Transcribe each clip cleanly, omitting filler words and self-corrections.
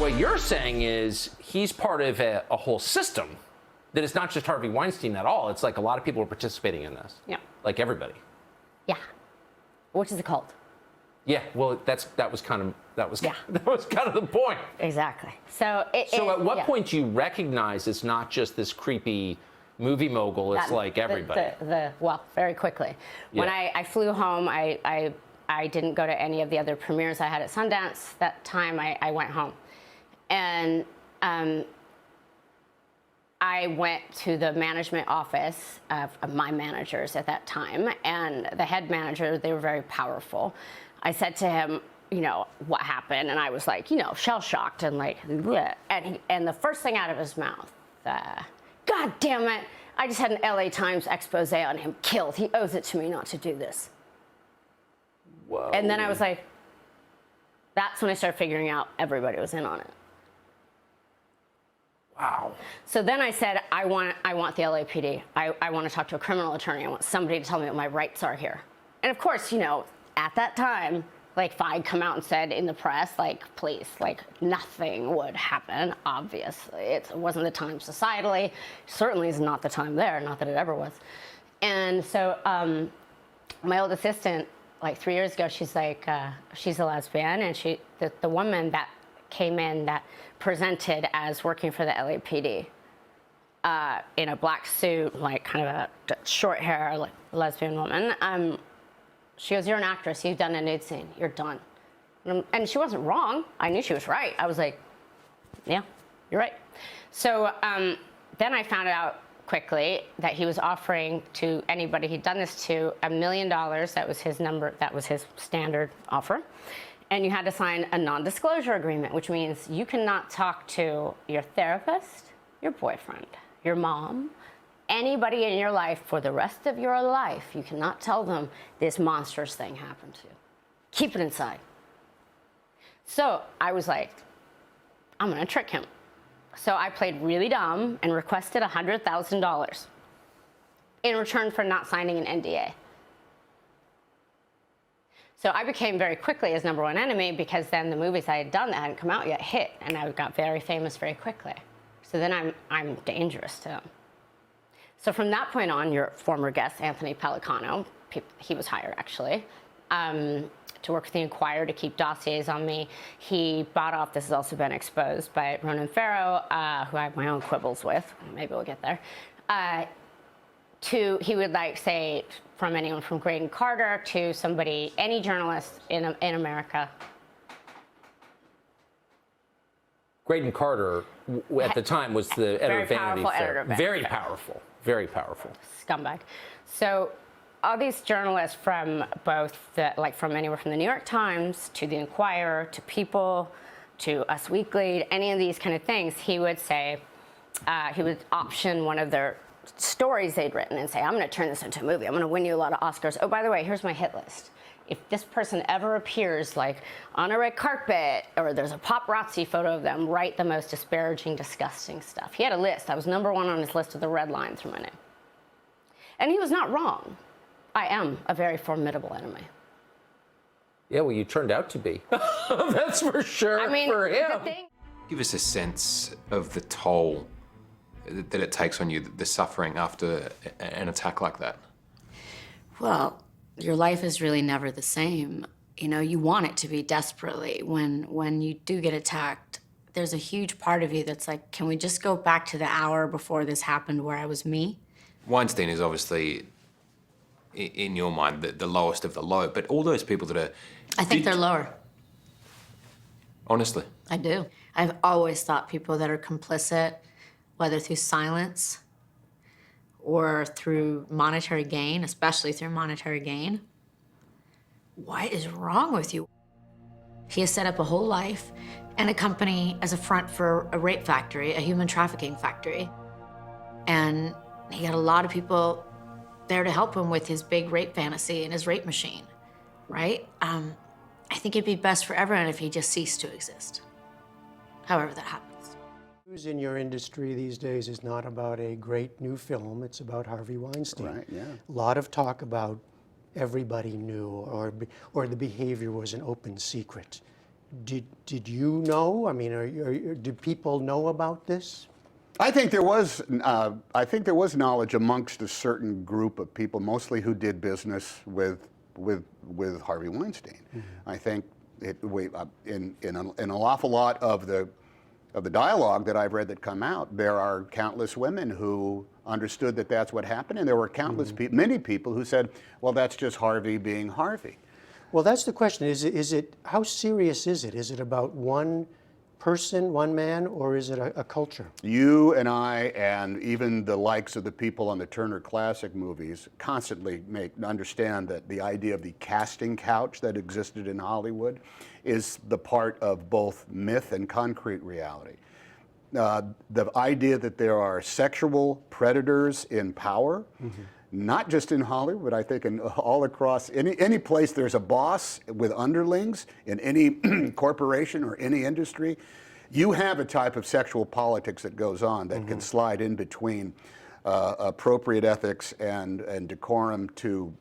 What you're saying is he's part of a whole system that is not just Harvey Weinstein at all. It's like a lot of people are participating in this. Yeah. Like everybody. Yeah. Which is a cult. Yeah. Well, that was kind of the point. Exactly. So at what point do you recognize it's not just this creepy movie mogul? It's like everybody. Well, very quickly. When I flew home, I didn't go to any of the other premieres I had at Sundance. That time I went home. And I went to the management office of my managers at that time, and the head manager, they were very powerful. I said to him, you know, what happened? And I was like, you know, shell-shocked and like, bleh. And the first thing out of his mouth, God damn it, I just had an LA Times expose on him killed. He owes it to me not to do this. Whoa. And then I was like, that's when I started figuring out everybody was in on it. Wow. So then I said, I want the LAPD. I want to talk to a criminal attorney. I want somebody to tell me what my rights are here. And of course, you know, at that time, like if I'd come out and said in the press, like, please, like nothing would happen, obviously. It wasn't the time societally. Certainly is not the time there, not that it ever was. And so my old assistant, like 3 years ago, she's like, she's a lesbian, and the woman that came in that presented as working for the LAPD in a black suit, like kind of a short hair, like lesbian woman. She goes, you're an actress, you've done a nude scene, you're done. And she wasn't wrong. I knew she was right. I was like, yeah, you're right. So then I found out quickly that he was offering to anybody he'd done this to $1 million. That was his number, that was his standard offer. And you had to sign a non-disclosure agreement, which means you cannot talk to your therapist, your boyfriend, your mom, anybody in your life for the rest of your life. You cannot tell them this monstrous thing happened to you. Keep it inside. So I was like, I'm gonna trick him. So I played really dumb and requested $100,000 in return for not signing an NDA. So I became very quickly his #1 enemy, because then the movies I had done that hadn't come out yet hit, and I got very famous very quickly. So then I'm dangerous to him. So from that point on, your former guest, Anthony Pellicano, he was hired actually, to work with the Inquirer to keep dossiers on me. He bought off, this has also been exposed by Ronan Farrow, who I have my own quibbles with, maybe we'll get there. He would like say, from anyone from Graydon Carter to somebody, any journalist in America. Graydon Carter, at the time, was the editor of Vanity Fair. Very powerful, very powerful. Scumbag. So all these journalists from both, from anywhere from the New York Times to the Inquirer to People to Us Weekly, any of these kind of things, he would say, he would option one of their stories they'd written and say, I'm going to turn this into a movie. I'm going to win you a lot of Oscars. Oh, by the way, here's my hit list. If this person ever appears like on a red carpet or there's a paparazzi photo of them, write the most disparaging, disgusting stuff. He had a list. I was #1 on his list with a red line through my name. And he was not wrong. I am a very formidable enemy. Yeah, well, you turned out to be. That's for sure. I mean, for him. Give us a sense of the toll that it takes on you, the suffering after an attack like that. Well, your life is really never the same. You know, you want it to be desperately. When you do get attacked, there's a huge part of you that's like, can we just go back to the hour before this happened where I was me? Weinstein is obviously, in your mind, the lowest of the low, but all those people that are... I think they're lower. Honestly? I do. I've always thought people that are complicit, whether through silence or through monetary gain, especially through monetary gain, what is wrong with you? He has set up a whole life and a company as a front for a rape factory, a human trafficking factory. And he had a lot of people there to help him with his big rape fantasy and his rape machine, right? I think it'd be best for everyone if he just ceased to exist, however that happens. News in your industry these days is not about a great new film, it's about Harvey Weinstein. Right, yeah. A lot of talk about everybody knew or the behavior was an open secret. Did you know? I mean, do people know about this? I think there was knowledge amongst a certain group of people, mostly who did business with Harvey Weinstein. I think in an awful lot of the dialogue that I've read that come out, there are countless women who understood that that's what happened, and there were countless many people who said, "Well, that's just Harvey being Harvey." Well, that's the question. Is it how serious is it? Is it about one person, one man, or is it a culture? You and I, and even the likes of the people on the Turner Classic movies, constantly understand that the idea of the casting couch that existed in Hollywood is the part of both myth and concrete reality. The idea that there are sexual predators in power, not just in Hollywood, I think all across any place there's a boss with underlings in any corporation or any industry, you have a type of sexual politics that goes on that can slide in between appropriate ethics and decorum to,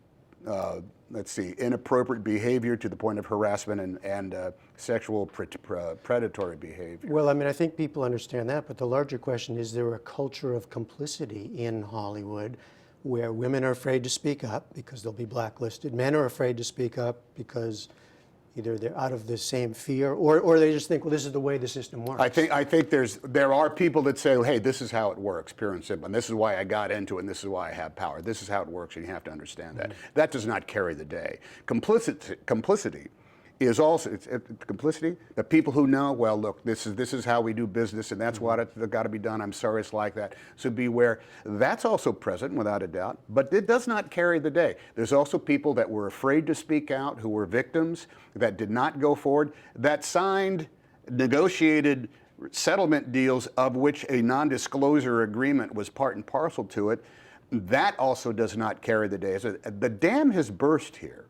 let's see, inappropriate behavior to the point of harassment and sexual predatory behavior. Well, I mean, I think people understand that, but the larger question is there a culture of complicity in Hollywood where women are afraid to speak up because they'll be blacklisted, men are afraid to speak up because either they're out of the same fear or they just think, well, this is the way the system works. I think there are people that say, hey, this is how it works, pure and simple, and this is why I got into it, and this is why I have power. This is how it works, and you have to understand that. That does not carry the day. Complicity is also complicity. The people who know, well, look, this is how we do business, and that's what it's got to be done. I'm sorry it's like that. So beware. That's also present, without a doubt, but it does not carry the day. There's also people that were afraid to speak out, who were victims, that did not go forward, that signed, negotiated settlement deals of which a non-disclosure agreement was part and parcel to it. That also does not carry the day. So the dam has burst here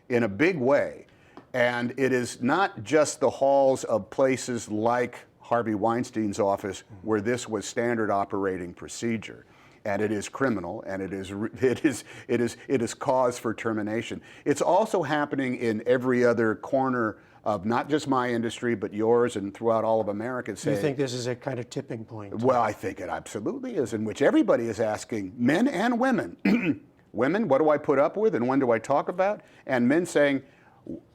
in a big way. And it is not just the halls of places like Harvey Weinstein's office where this was standard operating procedure, and it is criminal, and it is cause for termination. It's also happening in every other corner of not just my industry, but yours and throughout all of America. Do you think this is a kind of tipping point? Well, I think it absolutely is, in which everybody is asking, men and women, women, what do I put up with and when do I talk about? And men saying,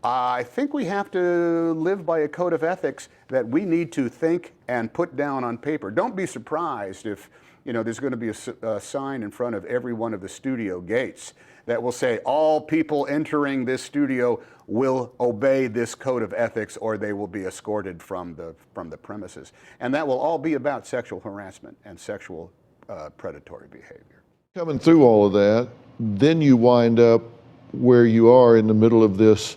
I think we have to live by a code of ethics that we need to think and put down on paper. Don't be surprised if there's going to be a sign in front of every one of the studio gates that will say all people entering this studio will obey this code of ethics or they will be escorted from the premises. And that will all be about sexual harassment and sexual predatory behavior. Coming through all of that, then you wind up where you are in the middle of this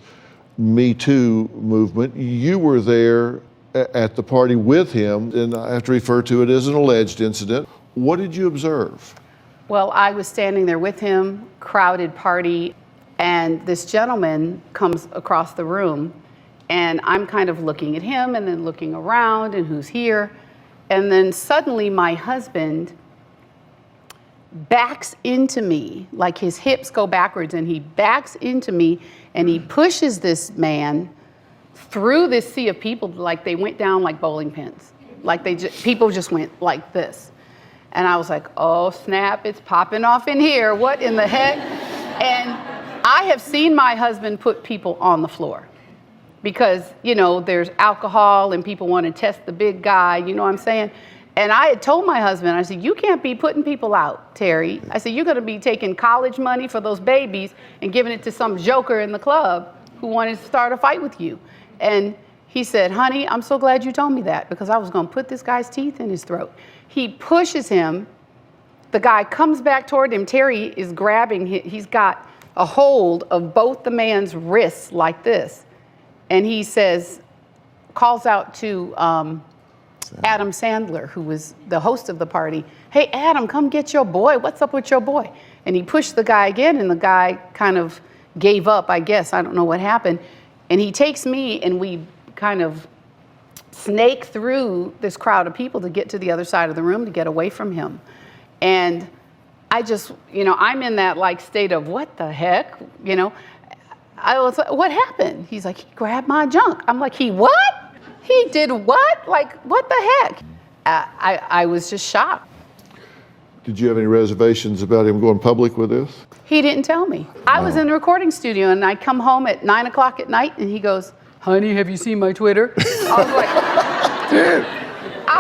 Me Too movement. You were there at the party with him, and I have to refer to it as an alleged incident. What did you observe? Well, I was standing there with him, crowded party, and this gentleman comes across the room, and I'm kind of looking at him and then looking around and who's here. And then suddenly my husband backs into me, like his hips go backwards, and he backs into me and he pushes this man through this sea of people like they went down like bowling pins. Like people just went like this. And I was like, oh snap, it's popping off in here. What in the heck? And I have seen my husband put people on the floor because, there's alcohol and people want to test the big guy, you know what I'm saying? And I had told my husband, I said, you can't be putting people out, Terry. I said, you're going to be taking college money for those babies and giving it to some joker in the club who wanted to start a fight with you. And he said, honey, I'm so glad you told me that because I was going to put this guy's teeth in his throat. He pushes him. The guy comes back toward him. Terry is grabbing, he's got a hold of both the man's wrists like this. And he says, calls out to Adam Sandler, who was the host of the party. Hey, Adam, come get your boy. What's up with your boy? And he pushed the guy again, and the guy kind of gave up, I guess. I don't know what happened. And he takes me, and we kind of snake through this crowd of people to get to the other side of the room to get away from him. And I just, I'm in that state of what the heck, I was like, what happened? He's like, he grabbed my junk. I'm like, he what? He did what? Like, what the heck? I was just shocked. Did you have any reservations about him going public with this? He didn't tell me. I was in the recording studio and I come home at 9 o'clock at night and he goes, honey, have you seen my Twitter? I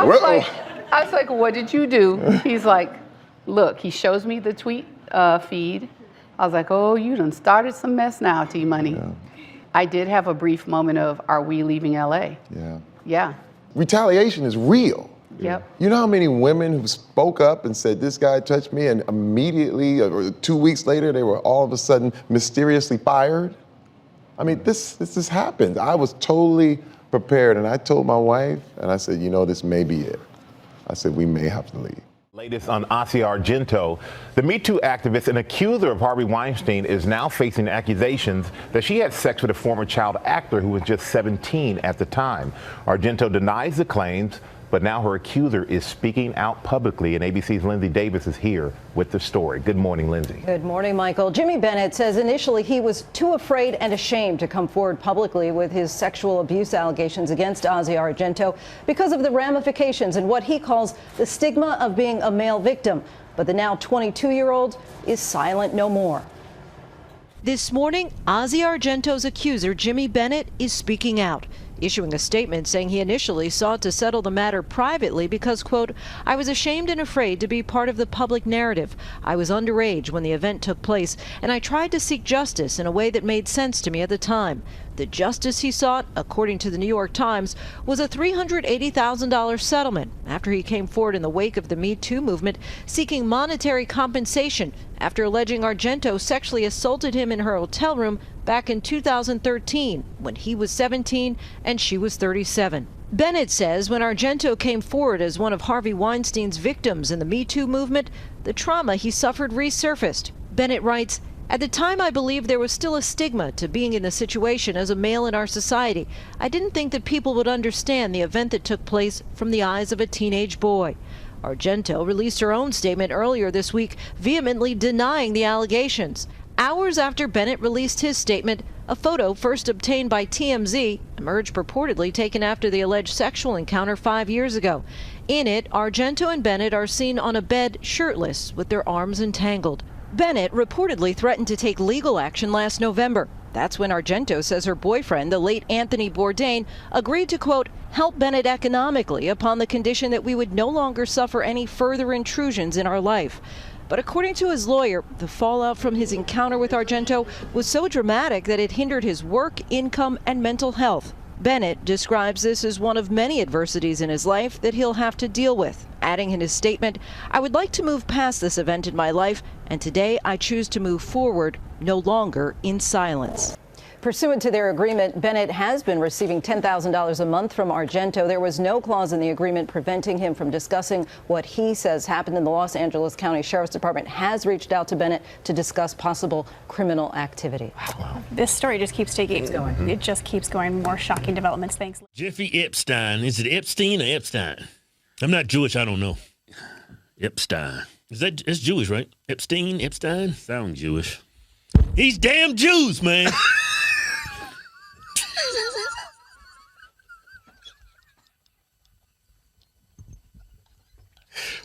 was like, I was like, what did you do? He's like, look, he shows me the tweet feed. I was like, oh, you done started some mess now, T-Money. Yeah. I did have a brief moment of, are we leaving LA? Yeah. Yeah. Retaliation is real. Yep. You know how many women who spoke up and said, this guy touched me, and immediately, or 2 weeks later, they were all of a sudden mysteriously fired? I mean, this has happened. I was totally prepared, and I told my wife, and I said, you know, this may be it. I said, we may have to leave. Latest on Argento. The Me Too activist and accuser of Harvey Weinstein is now facing accusations that she had sex with a former child actor who was just 17 at the time. Argento denies the claims, but now her accuser is speaking out publicly, and ABC's Lindsay Davis is here with the story. Good morning, Lindsay. Good morning, Michael. Jimmy Bennett says initially he was too afraid and ashamed to come forward publicly with his sexual abuse allegations against Ozzy Argento because of the ramifications and what he calls the stigma of being a male victim. But the now 22-year-old is silent no more. This morning, Ozzy Argento's accuser, Jimmy Bennett, is speaking out, issuing a statement saying he initially sought to settle the matter privately because, quote, I was ashamed and afraid to be part of the public narrative. I was underage when the event took place, and I tried to seek justice in a way that made sense to me at the time. The justice he sought, according to the New York Times, was a $380,000 settlement after he came forward in the wake of the Me Too movement seeking monetary compensation after alleging Argento sexually assaulted him in her hotel room back in 2013 when he was 17 and she was 37. Bennett says when Argento came forward as one of Harvey Weinstein's victims in the Me Too movement, the trauma he suffered resurfaced. Bennett writes, at the time, I believed there was still a stigma to being in the situation as a male in our society. I didn't think that people would understand the event that took place from the eyes of a teenage boy. Argento released her own statement earlier this week, vehemently denying the allegations. Hours after Bennett released his statement, a photo first obtained by TMZ emerged, purportedly taken after the alleged sexual encounter 5 years ago. In it, Argento and Bennett are seen on a bed shirtless with their arms entangled. Bennett reportedly threatened to take legal action last November. That's when Argento says her boyfriend, the late Anthony Bourdain, agreed to, quote, help Bennett economically upon the condition that we would no longer suffer any further intrusions in our life. But according to his lawyer, the fallout from his encounter with Argento was so dramatic that it hindered his work, income, and mental health. Bennett describes this as one of many adversities in his life that he'll have to deal with, adding in his statement, I would like to move past this event in my life, and today I choose to move forward, no longer in silence. Pursuant to their agreement, Bennett has been receiving $10,000 a month from Argento. There was no clause in the agreement preventing him from discussing what he says happened. In the Los Angeles County Sheriff's Department has reached out to Bennett to discuss possible criminal activity. Wow. This story just keeps taking. going. It just keeps going. More shocking developments. Thanks. Jeffrey Epstein. Is it Epstein or Epstein? I'm not Jewish. I don't know. Epstein. That's Jewish, right? Epstein? Sounds Jewish. He's damn Jews, man.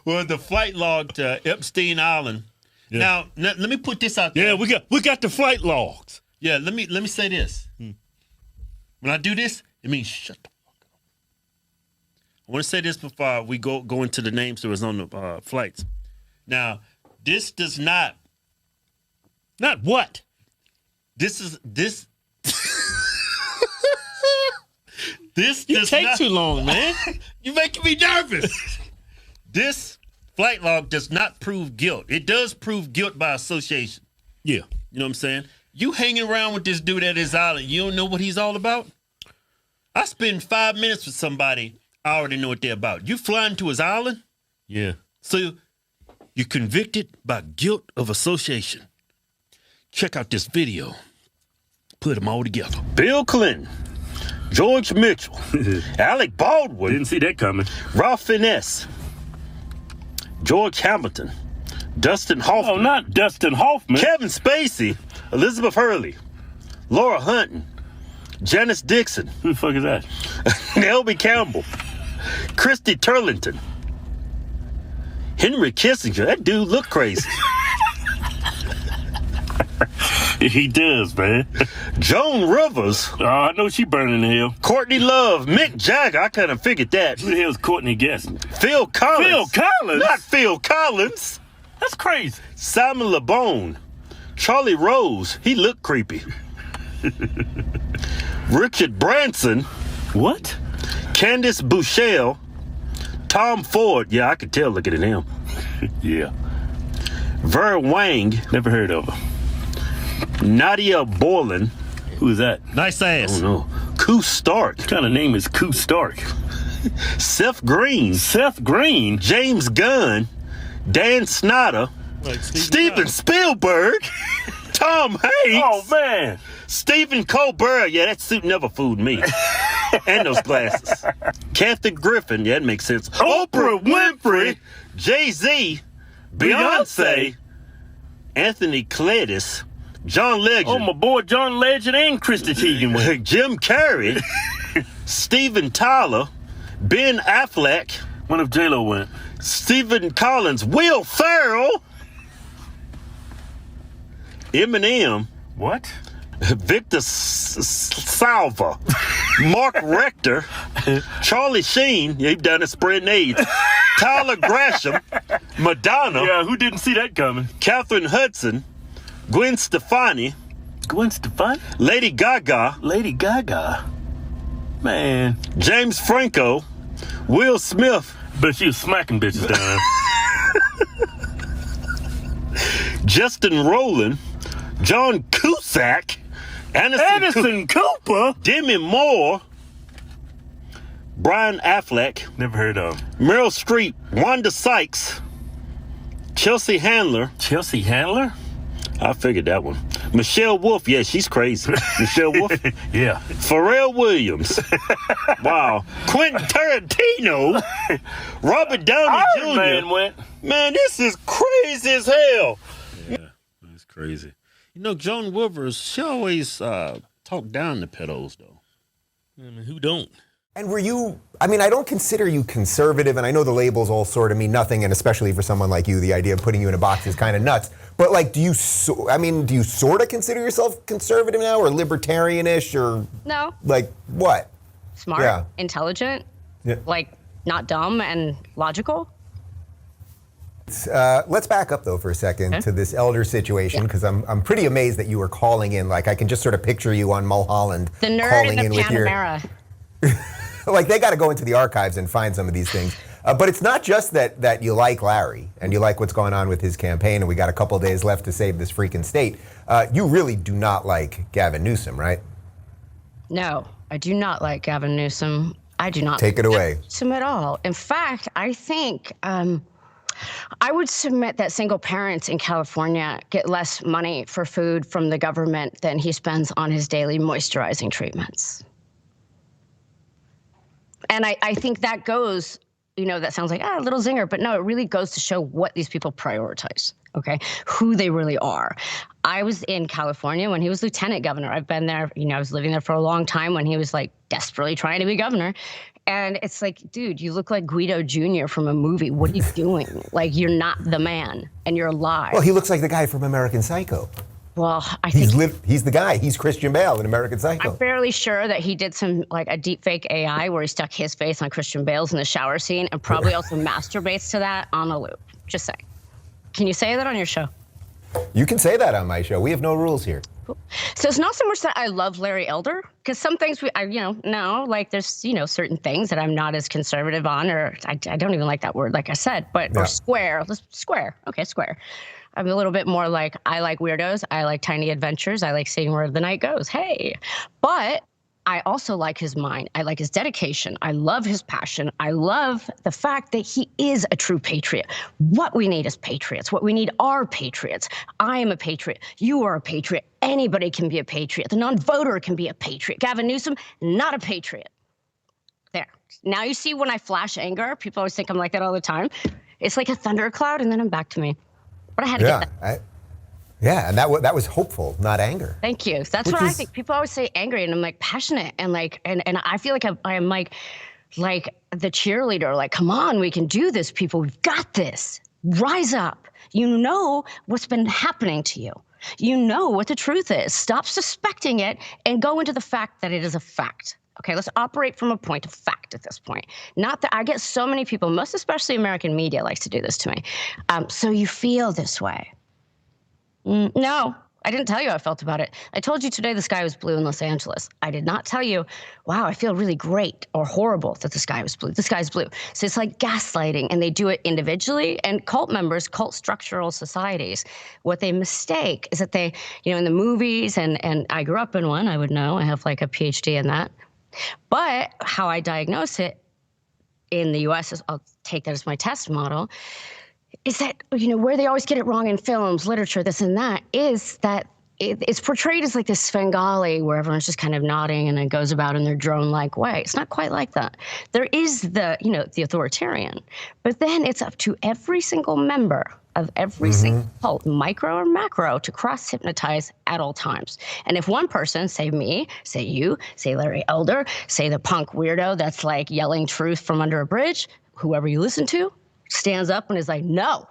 Well, the flight log to Epstein Island. Yeah. Now, let me put this out there. Yeah, we got the flight logs. Yeah, let me say this. When I do this, it means shut the fuck up. I want to say this before we go into the names that was on the flights. Now, this does not what? This you take too long, man. You're making me nervous. This flight log does not prove guilt. It does prove guilt by association. Yeah. You know what I'm saying? You hanging around with this dude at his island, you don't know what he's all about? I spend 5 minutes with somebody, I already know what they're about. You flying to his island? Yeah. So you're convicted by guilt of association. Check out this video. Put them all together. Bill Clinton, George Mitchell, Alec Baldwin. Didn't see that coming. Ralph Fiennes, George Hamilton, Dustin Hoffman. Oh, not Dustin Hoffman. Kevin Spacey, Elizabeth Hurley, Laura Hunton, Janice Dixon. Who the fuck is that? Nelby Campbell, Christy Turlington, Henry Kissinger. That dude look crazy. He does, man. Joan Rivers. Oh, I know she burning in hell. Courtney Love, Mick Jagger. I kind of figured that. Who the hell's Courtney guessing? Phil Collins. Phil Collins? Not Phil Collins. That's crazy. Simon LeBone, Charlie Rose. He looked creepy. Richard Branson. What? Candace Bouchel. Tom Ford. Yeah, I could tell looking at him. Yeah. Vera Wang. Never heard of her. Nadia Borland. Who is that? Nice ass. Oh, no. Koo Stark. What kind of name is Koo Stark? Seth Green. Seth Green. James Gunn. Dan Snyder. Like Steven Spielberg. Tom Hanks. Oh, man. Stephen Colbert. Yeah, that suit never fooled me. And those glasses. Kathy Griffin. Yeah, that makes sense. Oprah Winfrey. Jay-Z. Beyonce. Anthony Cledis. John Legend. Oh, my boy John Legend and Christy Teigen went. Jim Carrey. Steven Tyler. Ben Affleck. When if J-Lo went? Stephen Collins. Will Ferrell. Eminem. What? Victor Salva. Mark Rector. Charlie Sheen. Yeah, he done it spreading AIDS. Tyler Gresham. Madonna. Yeah, who didn't see that coming? Catherine Hudson. Gwen Stefani. Gwen Stefani? Lady Gaga. Lady Gaga. Man. James Franco. Will Smith. But she was smacking bitches down. Justin Rowland. John Cusack. Anderson Cooper. Demi Moore. Brian Affleck. Never heard of him. Meryl Streep. Wanda Sykes. Chelsea Handler. Chelsea Handler? I figured that one. Michelle Wolf. Yeah, she's crazy. Michelle Wolf. Yeah. Pharrell Williams. Wow. Quentin Tarantino. Robert Downey Jr. Iron Man went. Man, this is crazy as hell. Yeah, that's crazy. You know, Joan Rivers, she always talk down to pedos, though. I mean, who don't? And were you, I mean, I don't consider you conservative, and I know the labels all sort of mean nothing, and especially for someone like you, the idea of putting you in a box is kind of nuts. But like, do you sort of consider yourself conservative now, or libertarianish, or No. like what? Smart, Yeah. intelligent, Yeah. like not dumb and logical. Let's back up though for a second to this elder situation, because I'm pretty amazed that you were calling in. Like, I can just sort of picture you on Mulholland The nerd calling in in the with your. Panamera. Like, they got to go into the archives and find some of these things. But it's not just that you like Larry and you like what's going on with his campaign, and we got a couple days left to save this freaking state. You really do not like Gavin Newsom, right? No, I do not like Gavin Newsom. I do not Take it like away. Gavin Newsom at all. In fact, I think I would submit that single parents in California get less money for food from the government than he spends on his daily moisturizing treatments. And I think that goes, you know, that sounds like a little zinger, but no, it really goes to show what these people prioritize, okay? Who they really are. I was in California when he was lieutenant governor. I've been there, you know, I was living there for a long time when he was like desperately trying to be governor. And it's like, dude, you look like Guido Jr. from a movie. What are you doing? Like, you're not the man, and you're alive. Well, he looks like the guy from American Psycho. Well, I think he's the guy. He's Christian Bale in American Psycho. I'm fairly sure that he did some, like, a deep fake AI where he stuck his face on Christian Bale's in the shower scene and probably also masturbates to that on a loop. Just saying. Can you say that on your show? You can say that on my show. We have no rules here. So it's not so much that I love Larry Elder, because some things like there's, certain things that I'm not as conservative on, or I don't even like that word, like I said, but, or square. Okay, square. I'm a little bit more like, I like weirdos. I like tiny adventures. I like seeing where the night goes. Hey, but I also like his mind. I like his dedication. I love his passion. I love the fact that he is a true patriot. What we need is patriots. What we need are patriots. I am a patriot. You are a patriot. Anybody can be a patriot. The non-voter can be a patriot. Gavin Newsom, not a patriot. There. Now you see when I flash anger, people always think I'm like that all the time. It's like a thundercloud, and then I'm back to me. But I had to get that. Yeah, and that was hopeful, not anger. Thank you. That's what I think. People always say angry, and I'm like passionate, and like, and I feel like I'm like the cheerleader. Like, come on, we can do this, people. We've got this. Rise up. You know what's been happening to you. You know what the truth is. Stop suspecting it and go into the fact that it is a fact. Okay, let's operate from a point of fact at this point. Not that I get so many people, most especially American media likes to do this to me. So you feel this way. No, I didn't tell you how I felt about it. I told you today the sky was blue in Los Angeles. I did not tell you, wow, I feel really great or horrible that the sky was blue. The sky's blue. So it's like gaslighting, and they do it individually. And cult members, cult structural societies, what they mistake is that they, in the movies, and I grew up in one, I would know. I have like a PhD in that. But how I diagnose it in the US, I'll take that as my test model, is that, where they always get it wrong in films, literature, this and that, is that it's portrayed as like this Svengali where everyone's just kind of nodding and it goes about in their drone-like way. It's not quite like that. There is the authoritarian, but then it's up to every single member of every single cult, micro or macro, to cross-hypnotize at all times. And if one person, say me, say you, say Larry Elder, say the punk weirdo that's like yelling truth from under a bridge, whoever you listen to, stands up and is like, no,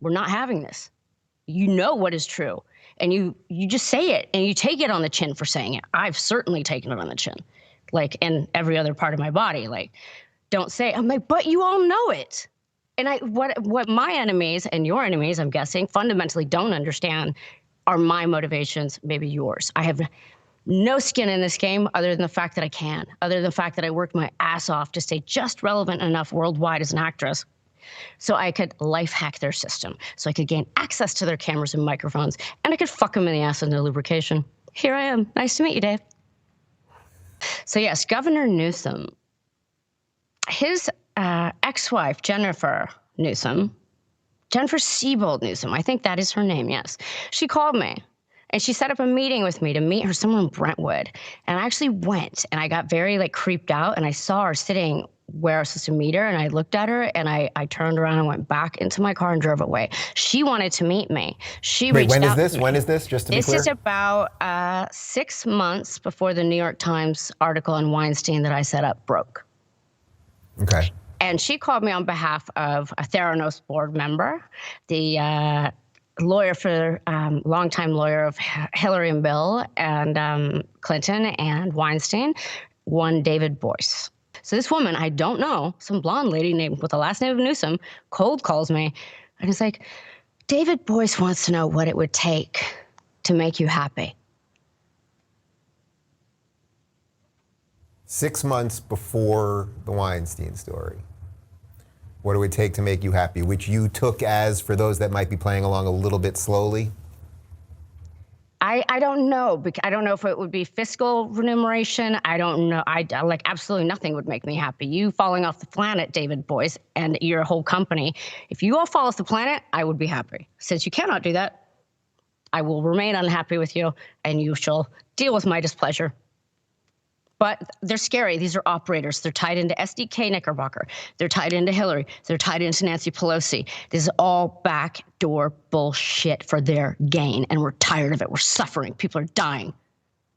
we're not having this. You know what is true. And you just say it, and you take it on the chin for saying it. I've certainly taken it on the chin, like in every other part of my body. Like, don't say it. I'm like, but you all know it. And what my enemies and your enemies, I'm guessing, fundamentally don't understand are my motivations, maybe yours. I have no skin in this game other than the fact that I can, other than the fact that I worked my ass off to stay just relevant enough worldwide as an actress so I could life hack their system, so I could gain access to their cameras and microphones, and I could fuck them in the ass with no lubrication. Here I am. Nice to meet you, Dave. So yes, Governor Newsom, his ex-wife, Jennifer Siebold Newsom, I think that is her name, yes. She called me, and she set up a meeting with me to meet her somewhere in Brentwood. And I actually went, and I got very creeped out, and I saw her sitting where I was supposed to meet her, and I looked at her, and I turned around and went back into my car and drove away. She wanted to meet me. Wait, when is this? When is this, just to be clear? This is about 6 months before the New York Times article on Weinstein that I set up broke. Okay. And she called me on behalf of a Theranos board member, the longtime lawyer of Hillary and Bill and Clinton and Weinstein, one David Boyce. So this woman, I don't know, some blonde lady named with the last name of Newsom, cold calls me, and it's like, David Boyce wants to know what it would take to make you happy. 6 months before the Weinstein story. What it would take to make you happy, which you took as, for those that might be playing along a little bit slowly? I don't know. I don't know if it would be fiscal remuneration. I don't know. Absolutely nothing would make me happy. You falling off the planet, David Boyce, and your whole company. If you all fall off the planet, I would be happy. Since you cannot do that, I will remain unhappy with you, and you shall deal with my displeasure. But they're scary. These are operators. They're tied into SDK Knickerbocker. They're tied into Hillary. They're tied into Nancy Pelosi. This is all backdoor bullshit for their gain, and we're tired of it. We're suffering. People are dying.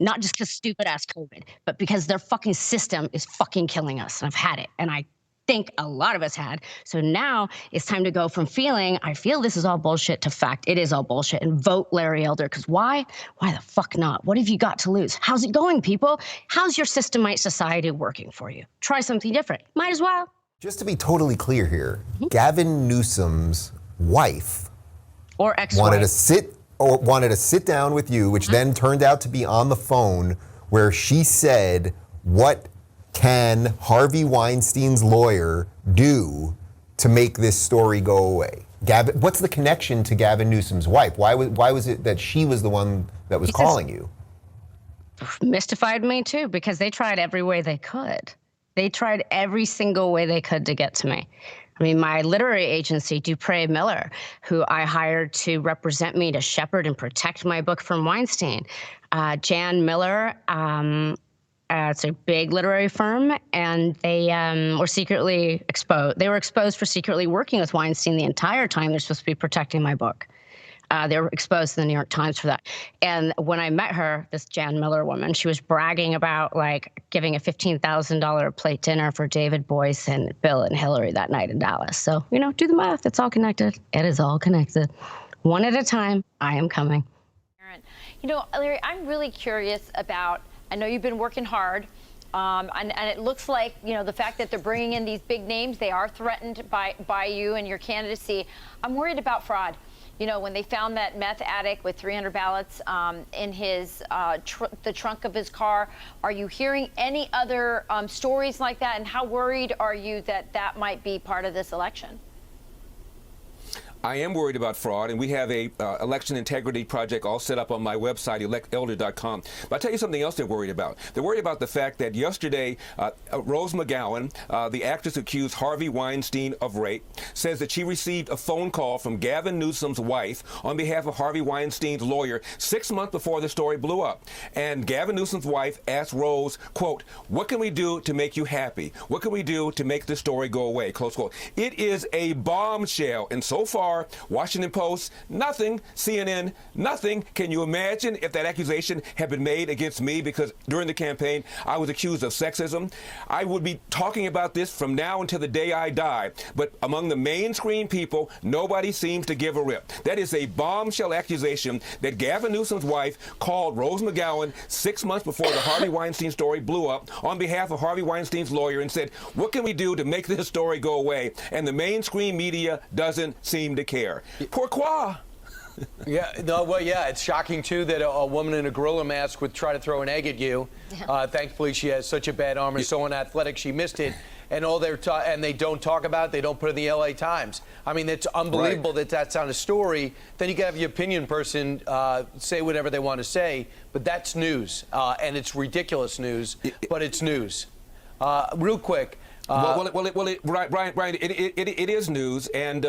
Not just because stupid-ass COVID, but because their fucking system is fucking killing us, and I've had it, and I think a lot of us had. So now it's time to go from feeling, I feel this is all bullshit, to fact, it is all bullshit, and vote Larry Elder. Because why? Why the fuck not? What have you got to lose? How's it going, people? How's your systemite society working for you? Try something different. Might as well. Just to be totally clear here, Gavin Newsom's wife or ex-wife wanted to sit down with you, which then turned out to be on the phone, where she said, what can Harvey Weinstein's lawyer do to make this story go away? Gavin, what's the connection to Gavin Newsom's wife? Why was it that she was the one that was calling you? Mystified me too, because they tried every way they could. They tried every single way they could to get to me. I mean, my literary agency, Dupree Miller, who I hired to represent me, to shepherd and protect my book from Weinstein. Jan Miller, it's a big literary firm, and they were secretly exposed. They were exposed for secretly working with Weinstein the entire time they're supposed to be protecting my book. They were exposed in the New York Times for that. And when I met her, this Jan Miller woman, she was bragging about like giving a $15,000 plate dinner for David Boyce and Bill and Hillary that night in Dallas. So, you know, do the math. It's all connected. It is all connected. One at a time, I am coming. You know, Larry, I'm really curious about, I know you've been working hard, and it looks like, you know, the fact that they're bringing in these big names, they are threatened by you and your candidacy. I'm worried about fraud. You know, when they found that meth addict with 300 ballots in his the trunk of his car, are you hearing any other stories like that? And how worried are you that that might be part of this election? I am worried about fraud, and we have a election integrity project all set up on my website, electelder.com. But I'll tell you something else they're worried about. They're worried about the fact that yesterday, Rose McGowan, the actress who accused Harvey Weinstein of rape, says that she received a phone call from Gavin Newsom's wife on behalf of Harvey Weinstein's lawyer 6 months before the story blew up. And Gavin Newsom's wife asked Rose, quote, "What can we do to make you happy? What can we do to make this story go away?" Close quote. It is a bombshell, and so far, Washington Post, nothing. CNN, nothing. Can you imagine if that accusation had been made against me because during the campaign I was accused of sexism? I would be talking about this from now until the day I die. But among the mainstream people, nobody seems to give a rip. That is a bombshell accusation that Gavin Newsom's wife called Rose McGowan 6 months before the Harvey Weinstein story blew up on behalf of Harvey Weinstein's lawyer and said, "What can we do to make this story go away?" And the mainstream media doesn't seem to care. Pourquoi? It's shocking too that a woman in a gorilla mask would try to throw an egg at you. Thankfully, she has such a bad arm and so unathletic she missed it. And and they don't talk about it. They don't put it in the LA Times. I mean, it's unbelievable that that's on a story. Then you can have your opinion person say whatever they want to say, but that's news, and it's ridiculous news, but it's news. Real quick. Brian, it is news, and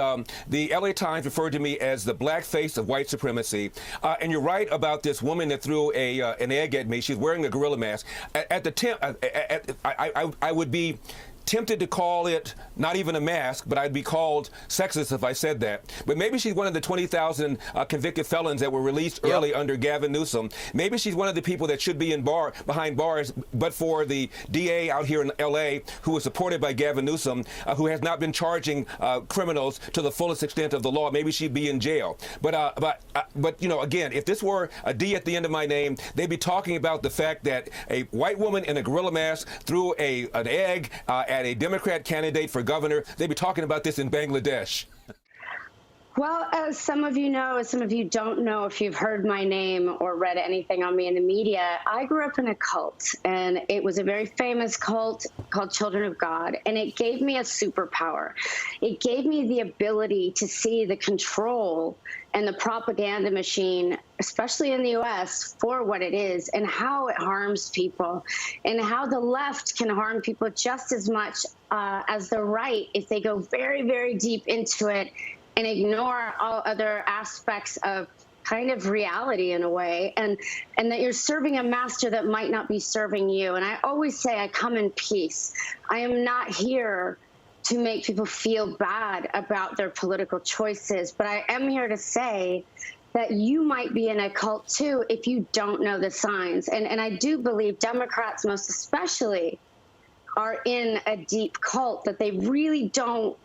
the LA Times referred to me as the black face of white supremacy. And you're right about this woman that threw an egg at me. She's wearing a gorilla mask. I would be tempted to call it not even a mask, but I'd be called sexist if I said that. But maybe she's one of the 20,000 convicted felons that were released early under Gavin Newsom. Maybe she's one of the people that should be behind bars, but for the DA out here in L.A. who was supported by Gavin Newsom, who has not been charging criminals to the fullest extent of the law. Maybe she'd be in jail. But you know, again, if this were a D at the end of my name, they'd be talking about the fact that a white woman in a gorilla mask threw an egg at a Democrat candidate for governor. They'd be talking about this in Bangladesh. Well, as some of you know, as some of you don't know, if you've heard my name or read anything on me in the media, I grew up in a cult, and it was a very famous cult called Children of God, and it gave me a superpower. It gave me the ability to see the control and the propaganda machine, especially in the U.S., for what it is and how it harms people, and how the left can harm people just as much as the right if they go very, very deep into it and ignore all other aspects of kind of reality in a way, and that you're serving a master that might not be serving you. And I always say I come in peace. I am not here to make people feel bad about their political choices, but I am here to say that you might be in a cult too if you don't know the signs. And I do believe Democrats most especially are in a deep cult that they really don't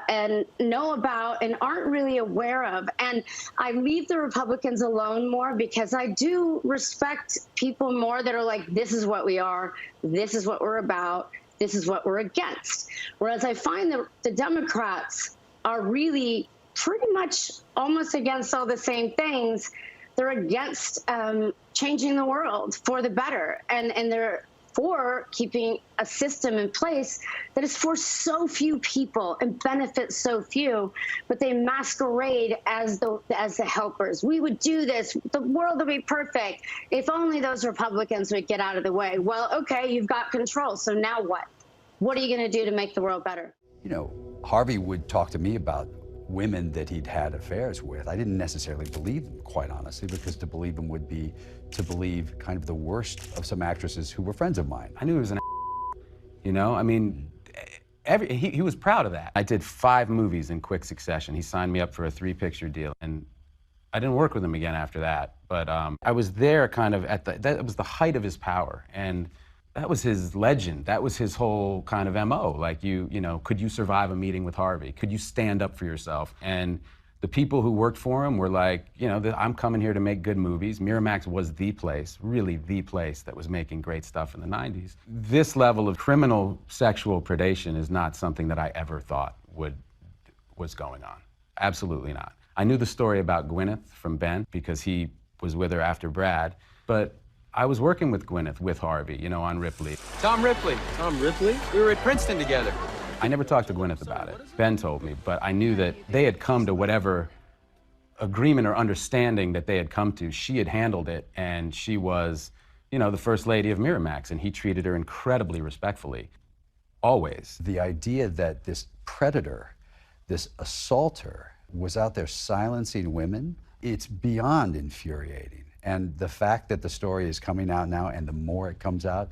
and know about and aren't really aware of. And I leave the Republicans alone more because I do respect people more that are like, this is what we are, this is what we're about, this is what we're against. Whereas I find that the Democrats are really pretty much almost against all the same things. They're against changing the world for the better, and they're for keeping a system in place that is for so few people and benefits so few, but they masquerade as the helpers. We would do this, the world would be perfect if only those Republicans would get out of the way. Well, okay, you've got control, so now what? What are you going to do to make the world better? You know, Harvey would talk to me about women that he'd had affairs with. I didn't necessarily believe them, quite honestly, because to believe them would be to believe kind of the worst of some actresses who were friends of mine. I knew he was an you know? I mean, He was proud of that. I did 5 movies in quick succession. He signed me up for a 3-picture deal, and I didn't work with him again after that. But I was there kind of that was the height of his power, and that was his legend. That was his whole kind of MO. Like, you know, could you survive a meeting with Harvey? Could you stand up for yourself? And the people who worked for him were like, you know, I'm coming here to make good movies. Miramax was the place, really the place that was making great stuff in the 90s. This level of criminal sexual predation is not something that I ever thought was going on. Absolutely not. I knew the story about Gwyneth from Ben because he was with her after Brad, but I was working with Gwyneth, with Harvey, you know, on Ripley. Tom Ripley. Tom Ripley? We were at Princeton together. I never talked to Gwyneth about it. Ben told me, but I knew that they had come to whatever agreement or understanding that they had come to. She had handled it, and she was, you know, the first lady of Miramax, and he treated her incredibly respectfully, always. The idea that this predator, this assaulter, was out there silencing women, it's beyond infuriating. And the fact that the story is coming out now, and the more it comes out,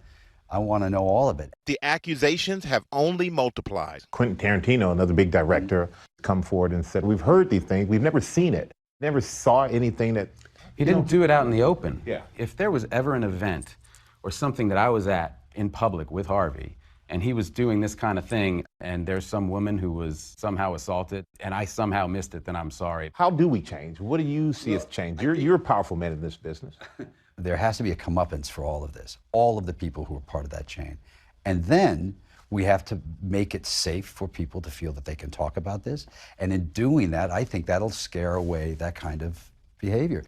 I want to know all of it. The accusations have only multiplied. Quentin Tarantino, another big director, come forward and said, we've heard these things, we've never seen it, never saw anything that... He didn't do it out in the open. Yeah. If there was ever an event or something that I was at in public with Harvey, and he was doing this kind of thing, and there's some woman who was somehow assaulted, and I somehow missed it, then I'm sorry. How do we change? What do you see as change? You're a powerful man in this business. There has to be a comeuppance for all of this, all of the people who are part of that chain. And then we have to make it safe for people to feel that they can talk about this. And in doing that, I think that'll scare away that kind of behavior.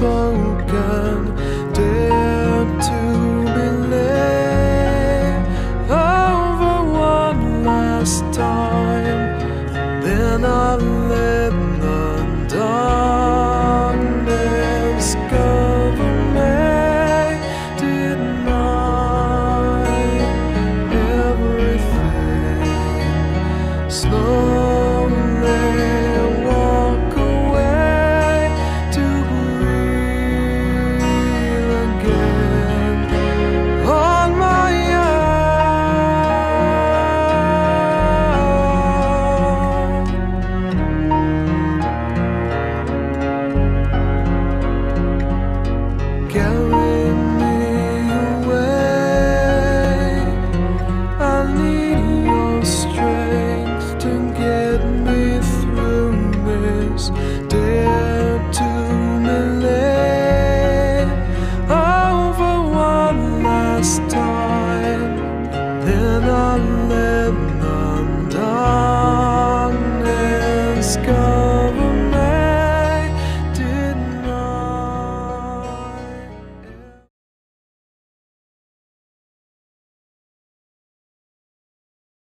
spoken, dare to believe over one last time.